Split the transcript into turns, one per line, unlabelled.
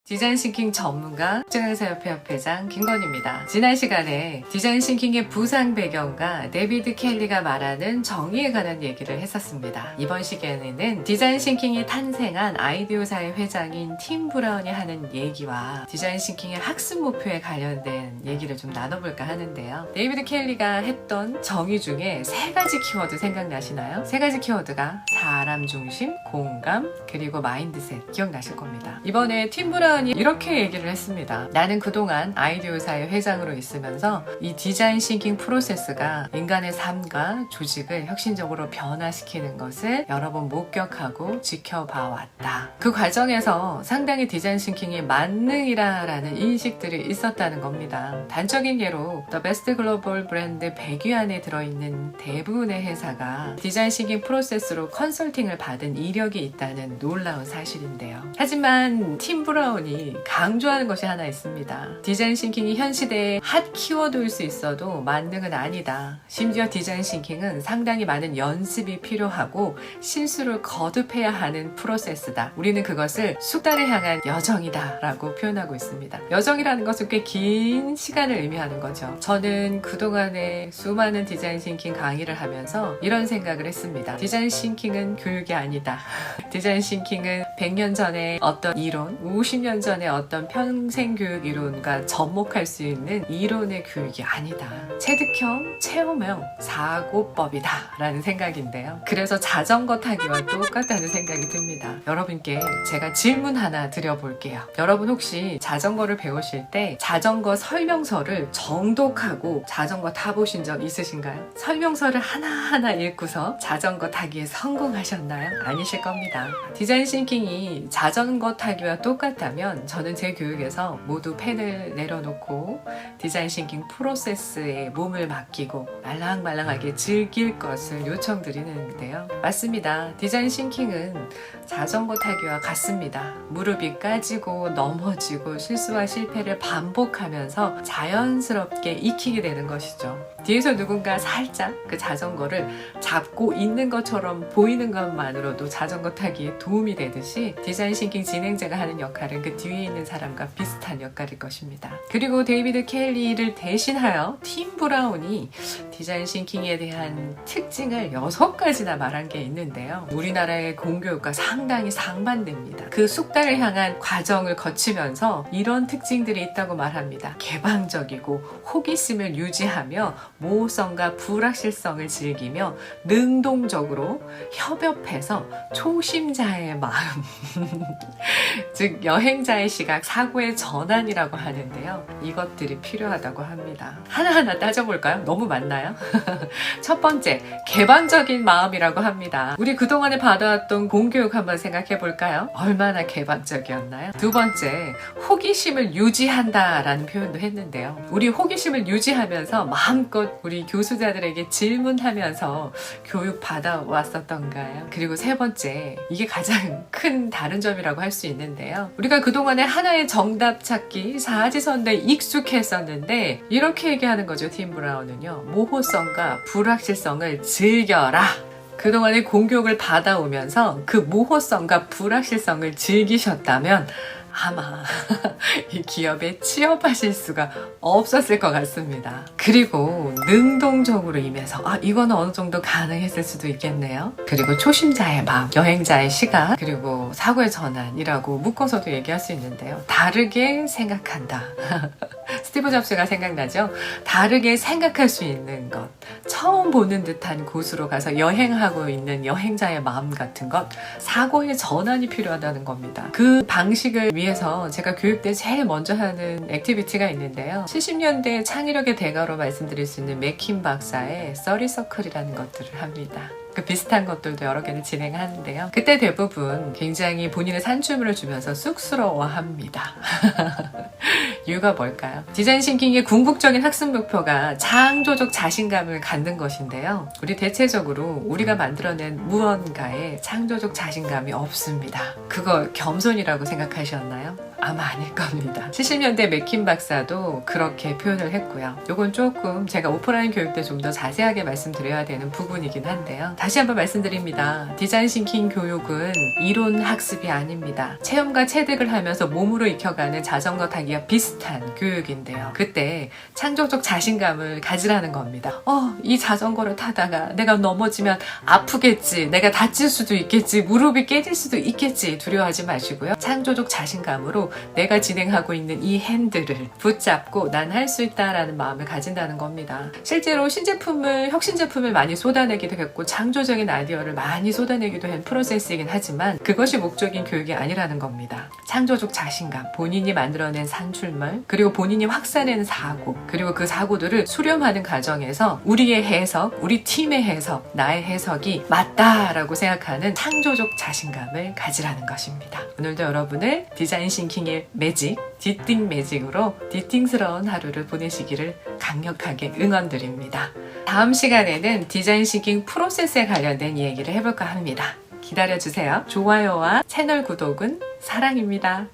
디자인 싱킹 전문가 국제강사협회 협회장 김건희입니다. 지난 시간에 디자인 싱킹의 부상 배경과 데비드 켈리가 말하는 정의에 관한 얘기를 했었습니다. 이번 시간에는 디자인 싱킹이 탄생한 아이디오사의 회장인 팀 브라운이 하는 얘기와 디자인 싱킹의 학습 목표에 관련된 얘기를 좀 나눠볼까 하는데요. 데비드 켈리가 했던 정의 중에 세 가지 키워드 생각나시나요? 세 가지 키워드가 사람 중심, 공감, 그리고 마인드셋 기억나실 겁니다. 이번에 팀 브라운이 이렇게 얘기를 했습니다. 나는 그동안 아이디오사의 회장으로 있으면서 이 디자인 싱킹 프로세스가 인간의 삶과 조직을 혁신적으로 변화시키는 것을 여러 번 목격하고 지켜봐 왔다. 그 과정에서 상당히 디자인 싱킹이 만능이라는 인식들이 있었다는 겁니다. 단적인 예로 The Best Global Brand 100위 안에 들어있는 대부분의 회사가 디자인 싱킹 프로세스로 컨설팅을 받은 이력이 있다는 놀라운 사실인데요. 하지만 팀 브라운이 강조하는 것이 하나 있습니다. 디자인 싱킹이 현 시대의 핫 키워드일 수 있어도 만능은 아니다. 심지어 디자인 싱킹은 상당히 많은 연습이 필요하고 실수를 거듭해야 하는 프로세스다. 우리는 그것을 숙달을 향한 여정이다 라고 표현하고 있습니다. 여정이라는 것은 꽤 긴 시간을 의미하는 거죠. 저는 그동안에 수많은 디자인 싱킹 강의를 하면서 이런 생각을 했습니다. 디자인 싱킹은 교육이 아니다. 디자인 싱킹은 100년 전에 어떤 이론, 50년 전에 어떤 평생교육 이론과 접목할 수 있는 이론의 교육이 아니다. 체득형, 체험형, 사고법이다 라는 생각인데요. 그래서 자전거 타기와 똑같다는 생각이 듭니다. 여러분께 제가 질문 하나 드려볼게요. 여러분 혹시 자전거를 배우실 때 자전거 설명서를 정독하고 자전거 타보신 적 있으신가요? 설명서를 하나하나 읽고서 자전거 타기에 성공하셨나요? 아니실 겁니다. 디자인 싱킹이 자전거 타기와 똑같다면 저는 제 교육에서 모두 펜을 내려놓고 디자인 싱킹 프로세스에 몸을 맡기고 말랑말랑하게 즐길 것을 요청드리는데요. 맞습니다. 디자인 싱킹은 자전거 타기와 같습니다. 무릎이 까지고 넘어지고 실수와 실패를 반복하면서 자연스럽게 익히게 되는 것이죠. 뒤에서 누군가 살짝 그 자전거를 잡고 있는 것처럼 보이는 것만으로도 자전거 타기에 도움이 되듯이 디자인 싱킹 진행자가 하는 역할은 그 뒤에 있는 사람과 비슷한 역할일 것입니다. 그리고 데이비드 켈리를 대신하여 팀 브라운이 디자인 싱킹에 대한 특징을 6가지나 말한 게 있는데요. 우리나라의 공교육과 상당히 상반됩니다. 그 숙달을 향한 과정을 거치면서 이런 특징들이 있다고 말합니다. 개방적이고 호기심을 유지하며 모호성과 불확실성을 즐기며 능동적으로 협업해서 초심자의 마음 즉 여행자의 시각, 사고의 전환이라고 하는데요. 이것들이 필요하다고 합니다. 하나하나 따져볼까요? 너무 많나요? 첫 번째, 개방적인 마음이라고 합니다. 우리 그동안에 받아왔던 공교육 한번 생각해 볼까요? 얼마나 개방적이었나요? 두 번째, 호기심을 유지한다라는 표현도 했는데요. 우리 호기심을 유지하면서 마음껏 우리 교수자들에게 질문하면서 교육 받아왔었던가요? 그리고 세 번째, 이게 가장 큰 다른 점이라고 할 수 있는데요. 우리가 그동안에 하나의 정답 찾기, 사지선다에 익숙했었는데 이렇게 얘기하는 거죠. 팀 브라운은요. 모호성과 불확실성을 즐겨라. 그동안의 공교육을 받아오면서 그 모호성과 불확실성을 즐기셨다면 아마 이 기업에 취업하실 수가 없었을 것 같습니다. 그리고 능동적으로 임해서 이거는 어느 정도 가능했을 수도 있겠네요. 그리고 초심자의 마음, 여행자의 시각, 그리고 사고의 전환이라고 묶어서도 얘기할 수 있는데요. 다르게 생각한다. 스티브 잡스가 생각나죠? 다르게 생각할 수 있는 것, 처음 보는 듯한 곳으로 가서 여행하고 있는 여행자의 마음 같은 것, 사고의 전환이 필요하다는 겁니다. 그 방식을 위해서 제가 교육 때 제일 먼저 하는 액티비티가 있는데요. 70년대 창의력의 대가로 말씀드릴 수 있는 맥킨 박사의 30서클이라는 것들을 합니다. 그 비슷한 것들도 여러 개를 진행하는데요. 그때 대부분 굉장히 본인의 산출물을 주면서 쑥스러워합니다. 이유가 뭘까요? 디자인 싱킹의 궁극적인 학습 목표가 창조적 자신감을 갖는 것인데요. 우리 대체적으로 우리가 만들어낸 무언가에 창조적 자신감이 없습니다. 그거 겸손이라고 생각하셨나요? 아마 아닐 겁니다. 70년대 맥킨 박사도 그렇게 표현을 했고요. 요건 조금 제가 오프라인 교육 때 좀 더 자세하게 말씀드려야 되는 부분이긴 한데요. 다시 한번 말씀드립니다. 디자인 싱킹 교육은 이론 학습이 아닙니다. 체험과 체득을 하면서 몸으로 익혀가는 자전거 타기와 비슷한 교육인데요. 그때 창조적 자신감을 가지라는 겁니다. 이 자전거를 타다가 내가 넘어지면 아프겠지, 내가 다칠 수도 있겠지, 무릎이 깨질 수도 있겠지 두려워하지 마시고요. 창조적 자신감으로 내가 진행하고 있는 이 핸들을 붙잡고 난 할 수 있다라는 마음을 가진다는 겁니다. 실제로 신제품을, 혁신제품을 많이 쏟아내기도 했고 창조적인 아이디어를 많이 쏟아내기도 한 프로세스이긴 하지만 그것이 목적인 교육이 아니라는 겁니다. 창조적 자신감, 본인이 만들어낸 산출물, 그리고 본인이 확산해낸 사고, 그리고 그 사고들을 수렴하는 과정에서 우리의 해석, 우리 팀의 해석, 나의 해석이 맞다라고 생각하는 창조적 자신감을 가지라는 것입니다. 오늘도 여러분을 디자인 싱킹의 매직, 디팅 매직으로 디팅스러운 하루를 보내시기를 강력하게 응원드립니다. 다음 시간에는 디자인 싱킹 프로세스에 관련된 얘기를 해볼까 합니다. 기다려주세요. 좋아요와 채널 구독은 사랑입니다.